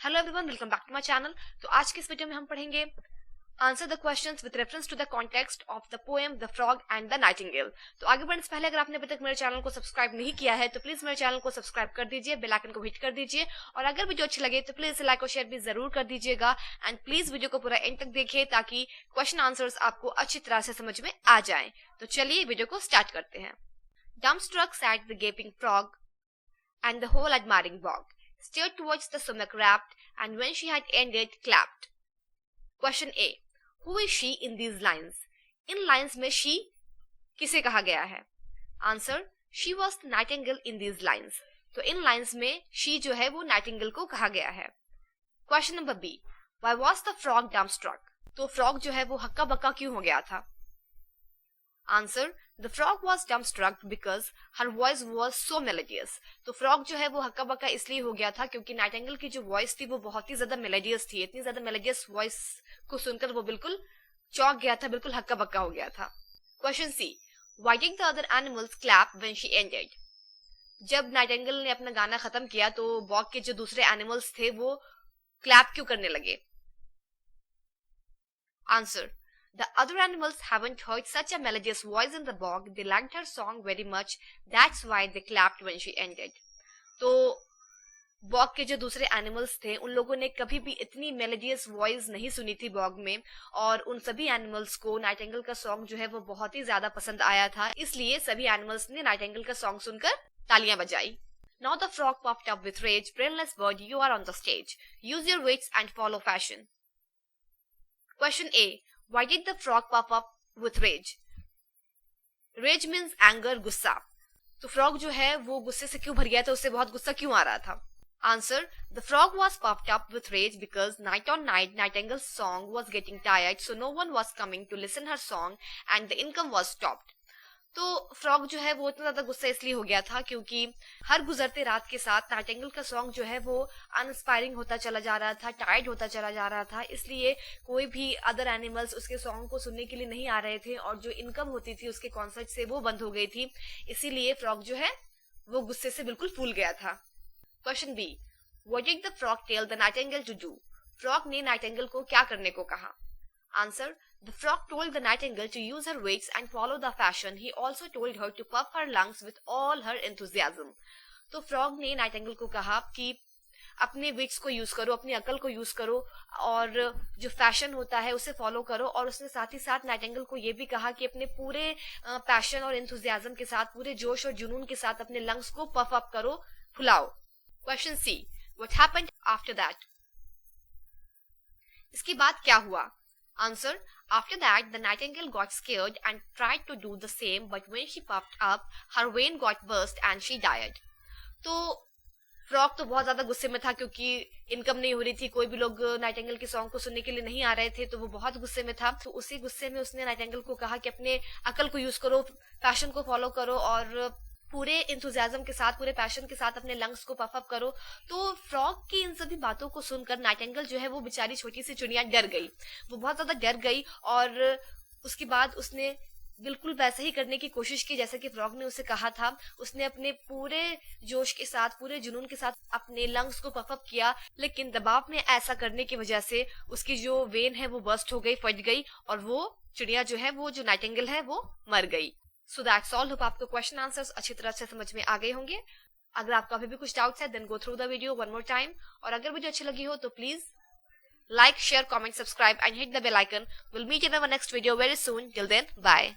Hello everyone, welcome back to my channel. तो आज के इस वीडियो में हम पढ़ेंगे answer the questions with reference to the context of the poem the frog and the nightingale. तो आगे बढ़ने से पहले अगर आपने अभी तक मेरे चैनल को सब्सक्राइब नहीं किया है तो प्लीज मेरे चैनल को सब्सक्राइब कर दीजिए, बेल आइकन को हिट कर दीजिए और अगर वीडियो अच्छी लगे तो प्लीज लाइक और शेयर भी जरूर कर दीजिएगा। एंड प्लीज वीडियो को पूरा एंड तक देखिए ताकि क्वेश्चन आंसर्स आपको अच्छी तरह से समझ में आ जाए। तो चलिए वीडियो को स्टार्ट करते हैं। Dumbstruck sat the gaping frog and the whole admiring bog, stared towards the sumac wrapped, and when she had ended, clapped. Question A. Who is she in these lines? In lines में she किसे कहा गया है? Answer. She was the nightingale in these lines. तो in lines में she जो है वो nightingale को कहा गया है। Question number B. Why was the frog dumbstruck? तो frog जो है वो हक्का बक्का क्यों हो गया था? Answer. The frog was dumbstruck because her voice was so melodious. तो frog जो है वो हक्का बक्का इसलिए हो गया था क्योंकि नाइटिंगेल की जो वॉइस थी वो बहुत ही ज्यादा मेलोडियस थी। इतनी ज्यादा मेलोडियस वॉइस को सुनकर वो बिल्कुल चौंक गया था, बिल्कुल हक्का बक्का हो गया था। Question C. Why did the other animals clap when she ended? जब नाइटिंगेल ने अपना गाना खत्म किया तो बॉग के जो दूसरे एनिमल्स थे वो क्लैप क्यों करने लगे? Answer. The other animals haven't heard such a melodious voice in the bog. They liked her song very much. That's why they clapped when she ended. तो बॉग के जो दूसरे एनिमल्स थे उन लोगों ने कभी भी इतनी मेलोडियस वॉइस नहीं सुनी थी बॉग में, और उन सभी एनिमल्स को नाइटिंगेल का सॉन्ग जो है वो बहुत ही ज्यादा पसंद आया था, इसलिए सभी एनिमल्स ने नाइटिंगेल का सॉन्ग सुनकर तालियां बजाई। Now the frog puffed up with rage. Brainless bird, you are on the stage. Use your wits and follow fashion. Question A. Why did the frog puff up with rage? Rage means anger, गुस्सा। तो frog जो है वो गुस्से से क्यों भर गया था, उससे बहुत गुस्सा क्यों आ रहा था? Answer. The frog was puffed up with rage because night on night Nightingale's song was getting tired, so no one was coming to listen her song and the income was stopped. तो frog जो है वो इतना ज्यादा गुस्सा इसलिए हो गया था क्योंकि हर गुजरते रात के साथ नाइटिंगेल का सॉन्ग जो है वो अनस्पायरिंग होता चला जा रहा था, टायर्ड होता चला जा रहा था, इसलिए कोई भी अदर एनिमल्स उसके सॉन्ग को सुनने के लिए नहीं आ रहे थे और जो इनकम होती थी उसके कॉन्सर्ट से वो बंद हो गई थी, इसीलिए फ्रॉग जो है वो गुस्से से बिल्कुल फूल गया था। Question B. What did the frog tell the nightingale to do? Frog ने नाइटिंगेल को क्या करने को कहा? Answer. The frog told the nightingale to use her wits and follow the fashion. He also told her to puff her lungs with all her enthusiasm. तो frog ने nightingale को कहा कि अपने विट्स को यूज करो, अपनी अकल को यूज करो और जो फैशन होता है उसे फॉलो करो, और उसने साथ ही साथ नाइटिंगेल को ये भी कहा कि अपने पूरे पैशन और एंथुजियाज्म के साथ, पूरे जोश और जुनून के साथ अपने लंग्स को पफ अप करो, फुलाओ। Question C. What happened after that? इसके बाद क्या हुआ? Answer. After that, the nightingale got scared and tried to do the same, but when she puffed up, her vein got burst and she died. तो frog तो बहुत ज्यादा गुस्से में था क्योंकि इनकम नहीं हो रही थी, कोई भी लोग नाइटिंगेल के सॉन्ग को सुनने के लिए नहीं आ रहे थे, तो वो बहुत गुस्से में था। तो उसी गुस्से में उसने नाइटिंगेल को कहा कि अपने अकल को यूज करो, पैशन को फॉलो करो और पूरे इंथुजियाज्म के साथ, पूरे पैशन के साथ अपने लंग्स को पफ अप करो। तो फ्रॉग की इन सभी बातों को सुनकर नाइटिंगेल जो है वो बेचारी छोटी सी चिड़िया डर गई, वो बहुत ज्यादा डर गई और उसके बाद उसने बिल्कुल वैसे ही करने की कोशिश की जैसा कि फ्रॉग ने उसे कहा था। उसने अपने पूरे जोश के साथ, पूरे जुनून के साथ अपने लंग्स को पफ अप किया, लेकिन दबाव में ऐसा करने की वजह से उसकी जो वेन है वो बर्स्ट हो गई, फट गई और वो चिड़िया जो है, वो जो नाइटिंगेल है वो मर गई। So that's all. होप आपको क्वेश्चन आंसर्स अच्छी तरह से समझ में आ गए होंगे। अगर आपको अभी भी कुछ डाउट्स है then go through the video one more time, और अगर वीडियो अच्छी लगी हो तो please like, share, comment, subscribe and hit the bell icon. We'll meet in our next video very soon. Till then, bye.